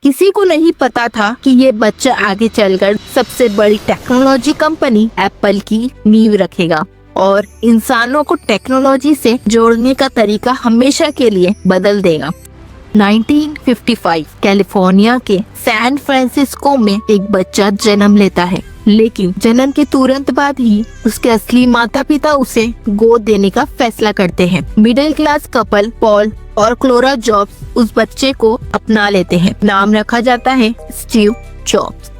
किसी को नहीं पता था कि ये बच्चा आगे चलकर सबसे बड़ी टेक्नोलॉजी कंपनी एप्पल की नींव रखेगा और इंसानों को टेक्नोलॉजी से जोड़ने का तरीका हमेशा के लिए बदल देगा। 1955 कैलिफोर्निया के सैन फ्रांसिस्को में एक बच्चा जन्म लेता है, लेकिन जन्म के तुरंत बाद ही उसके असली माता पिता उसे गोद देने का फैसला करते हैं। मिडिल क्लास कपल पॉल और क्लोरा जॉब्स उस बच्चे को अपना लेते हैं। नाम रखा जाता है स्टीव जॉब्स।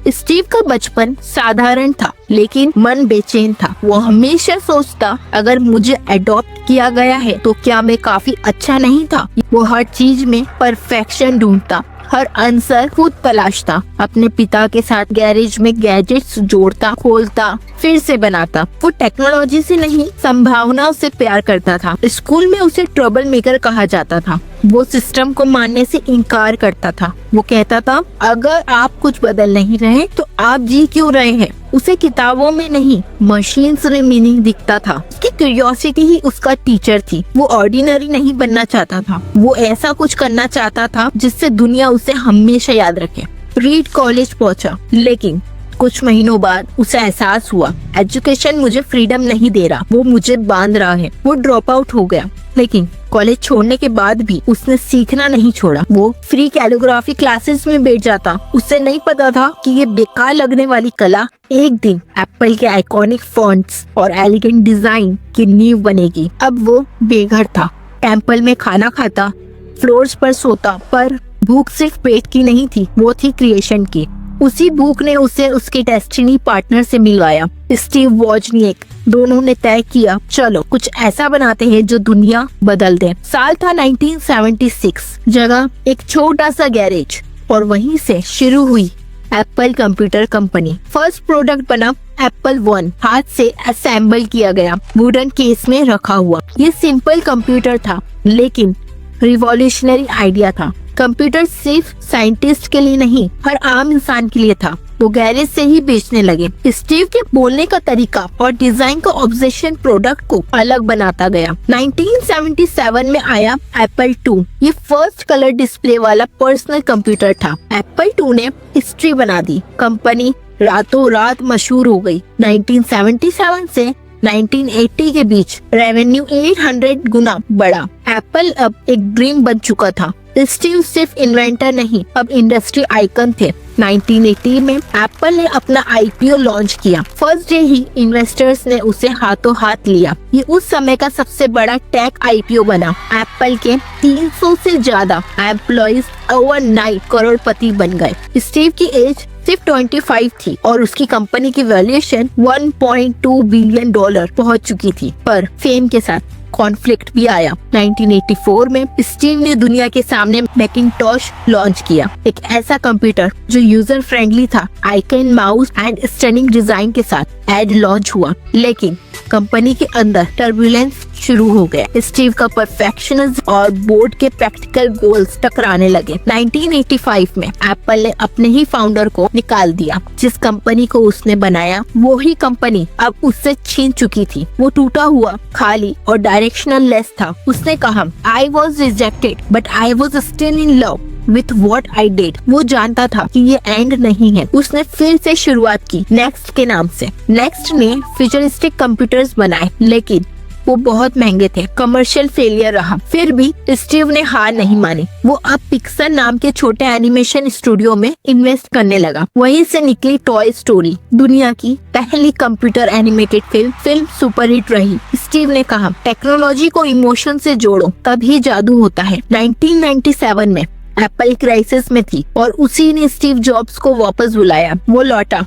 स्टीव का बचपन साधारण था, लेकिन मन बेचैन था। वो हमेशा सोचता, अगर मुझे अडॉप्ट किया गया है तो क्या मैं काफी अच्छा नहीं था। वो हर चीज में परफेक्शन ढूंढता, हर आंसर खुद तलाशता, अपने पिता के साथ गैरेज में गैजेट्स जोड़ता, खोलता, फिर से बनाता। वो टेक्नोलॉजी से नहीं, संभावनाओं से प्यार करता था। स्कूल में उसे ट्रबल मेकर कहा जाता था। वो सिस्टम को मानने से इनकार करता था। वो कहता था, अगर आप कुछ बदल नहीं रहे तो आप जी क्यों रहे हैं। उसे किताबों में नहीं, मशीन्स में मीनिंग दिखता था। उसकी क्यूरियोसिटी ही उसका टीचर थी। वो ऑर्डिनरी नहीं बनना चाहता था, वो ऐसा कुछ करना चाहता था जिससे दुनिया उसे हमेशा याद रखे। रीड कॉलेज पहुंचा, लेकिन कुछ महीनों बाद उसे एहसास हुआ, एजुकेशन मुझे फ्रीडम नहीं दे रहा, वो मुझे बांध रहा है। वो ड्रॉप आउट हो गया, लेकिन कॉलेज छोड़ने के बाद भी उसने सीखना नहीं छोड़ा। वो फ्री कैलिग्राफी क्लासेस में बैठ जाता। उसे नहीं पता था कि ये बेकार लगने वाली कला एक दिन एप्पल के आइकॉनिक फॉन्ट्स और एलिगेंट डिजाइन की नींव बनेगी। अब वो बेघर था, टेम्पल में खाना खाता, फ्लोर्स पर सोता, पर भूख सिर्फ पेट की नहीं थी, वो थी क्रिएशन की। उसी भूख ने उसे उसके डेस्टिनी पार्टनर से मिलवाया, स्टीव वॉजनिएक। दोनों ने तय किया, चलो कुछ ऐसा बनाते हैं जो दुनिया बदल दे। साल था 1976, जगह एक छोटा सा गैरेज, और वहीं से शुरू हुई Apple computer company. First product बना एप्पल 1, हाथ से असेंबल किया गया, वुडन केस में रखा हुआ। ये सिंपल कंप्यूटर था, लेकिन रिवॉल्यूशनरी आइडिया था। कंप्यूटर सिर्फ साइंटिस्ट के लिए नहीं, हर आम इंसान के लिए था। वो गैरेज से ही बेचने लगे। स्टीव के बोलने का तरीका और डिजाइन का ऑब्सेशन प्रोडक्ट को अलग बनाता गया। 1977 में आया एप्पल 2। ये फर्स्ट कलर डिस्प्ले वाला पर्सनल कंप्यूटर था। एप्पल 2 ने हिस्ट्री बना दी। कंपनी रातों रात मशहूर हो गई। 1977 से 1980 के बीच रेवेन्यू 800 गुना बढ़ा। एप्पल अब एक ड्रीम बन चुका था। स्टीव सिर्फ इन्वेंटर नहीं, अब इंडस्ट्री आइकन थे। 1980 में एप्पल ने अपना आईपीओ लॉन्च किया। फर्स्ट डे ही इन्वेस्टर्स ने उसे हाथों हाथ लिया। ये उस समय का सबसे बड़ा टेक आईपीओ बना। एप्पल के 300 से ज्यादा एम्प्लॉइज ओवरनाइट करोड़पति बन गए। स्टीव की एज सिर्फ 25 थी और उसकी कंपनी की वैल्यूएशन $1.2 बिलियन पहुंच चुकी थी। पर फेम के साथ कॉन्फ्लिक्ट भी आया। 1984 में स्टीव ने दुनिया के सामने मैकिंटॉश लॉन्च किया, एक ऐसा कंप्यूटर जो यूजर फ्रेंडली था, icon, mouse and stunning design के साथ। एड लॉन्च हुआ, लेकिन कंपनी के अंदर टर्बुलेंस शुरू हो गया। स्टीव का परफेक्शनिज्म और बोर्ड के प्रैक्टिकल गोल्स टकराने लगे। 1985 में एप्पल ने अपने ही फाउंडर को निकाल दिया। जिस कंपनी को उसने बनाया, वो ही कंपनी अब उससे छीन चुकी थी। वो टूटा हुआ, खाली और डायरेक्शनल लेस था। उसने कहा, I was rejected but I was still in love with what I did. वो जानता था कि ये एंड नहीं है। उसने फिर से शुरुआत की, नेक्स्ट के नाम से। नेक्स्ट ने फ्यूचरिस्टिक कंप्यूटर्स बनाए, लेकिन वो बहुत महंगे थे, कमर्शियल फेलियर रहा। फिर भी स्टीव ने हार नहीं मानी। वो अब पिक्सर नाम के छोटे एनिमेशन स्टूडियो में इन्वेस्ट करने लगा। वहीं से निकली टॉय स्टोरी, दुनिया की पहली कंप्यूटर एनिमेटेड फिल्म सुपरहिट रही। स्टीव ने कहा, टेक्नोलॉजी को इमोशन से जोड़ो, तभी जादू होता है। 1997 में एप्पल क्राइसिस में थी और उसी ने स्टीव जॉब्स को वापस बुलाया। वो लौटा,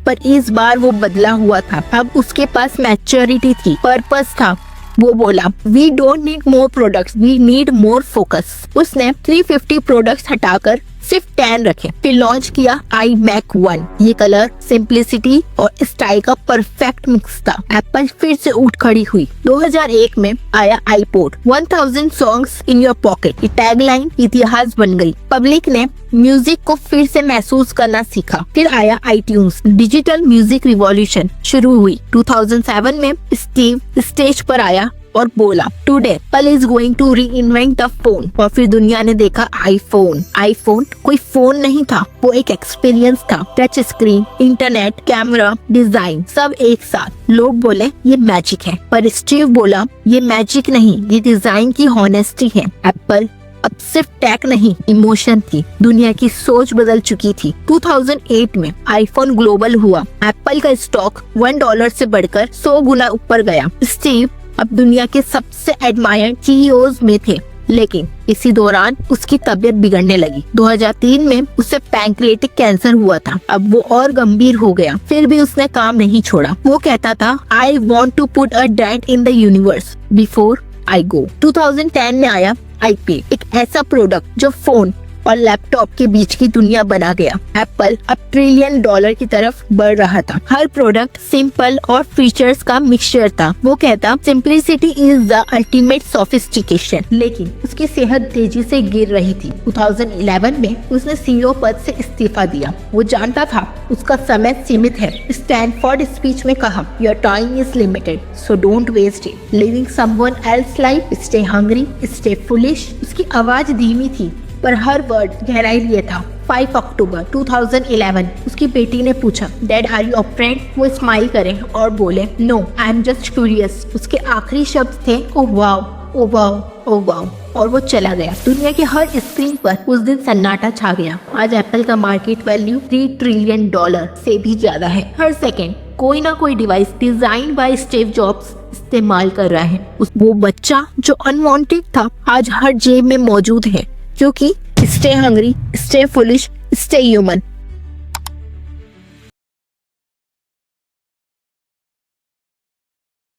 पर इस बार वो बदला हुआ था। अब उसके पास मैच्योरिटी थी, पर्पस था। वो बोला, we don't need more products, we need more focus. उसने 350 प्रोडक्ट्स हटाकर सिर्फ 10 रखे। फिर लॉन्च किया iMac 1। ये कलर, सिंप्लिसिटी और स्टाइल का परफेक्ट मिक्स था। एप्पल फिर से उठ खड़ी हुई। 2001 में आया iPod, 1000 songs in your pocket. ये टैगलाइन इतिहास बन गई। पब्लिक ने म्यूजिक को फिर से महसूस करना सीखा। फिर आया iTunes, डिजिटल म्यूजिक रिवॉल्यूशन शुरू हुई। 2007 में स्टीव स्टेज पर आया और बोला today Apple is going to reinvent the phone. और फिर दुनिया ने देखा आईफोन। आईफोन कोई फोन नहीं था, वो एक एक्सपीरियंस था। Touch screen, internet, camera, design सब एक साथ। लोग बोले ये मैजिक है, पर स्टीव बोला ये मैजिक नहीं, ये डिजाइन की हॉनेस्टी है। एप्पल अब सिर्फ टेक नहीं, इमोशन थी। दुनिया की सोच बदल चुकी थी। 2008 में आईफोन ग्लोबल हुआ। एप्पल का स्टॉक $1 से बढ़कर 100 गुना ऊपर गया। स्टीव अब दुनिया के सबसे एडमायर्ड सीईओज में थे, लेकिन इसी दौरान उसकी तबीयत बिगड़ने लगी। 2003 में उसे पैंक्रियाटिक कैंसर हुआ था। अब वो और गंभीर हो गया, फिर भी उसने काम नहीं छोड़ा। वो कहता था I want to put a dent in the universe before I go. 2010 में आया iPad, एक ऐसा प्रोडक्ट जो फोन और लैपटॉप के बीच की दुनिया बना गया। एप्पल अब $1 ट्रिलियन की तरफ बढ़ रहा था। हर प्रोडक्ट सिंपल और फीचर्स का मिक्सचर था। वो कहता simplicity is the ultimate sophistication, लेकिन उसकी सेहत तेजी से गिर रही थी। 2011 में उसने सीईओ पद से इस्तीफा दिया। वो जानता था उसका समय सीमित है। स्टैनफोर्ड स्पीच में कहा your time is limited, so don't waste it living someone else life, stay hungry, stay foolish. उसकी आवाज धीमी थी पर हर वर्ड गहराई लिए था। 5 अक्टूबर 2011 उसकी बेटी ने पूछा dad are you a friend. वो स्माइल करे और बोले no I am just curious. उसके आखिरी शब्द थे oh wow, oh wow, oh wow, और वो चला गया। दुनिया के हर स्क्रीन पर उस दिन सन्नाटा छा गया। आज एप्पल का मार्केट वैल्यू $3 ट्रिलियन से भी ज्यादा है। हर सेकेंड कोई ना कोई device design by Steve jobs इस्तेमाल कर रहा है। वो बच्चा जो अनवांटेड था आज हर जेब में मौजूद है, क्योंकि stay hungry, stay foolish, stay human.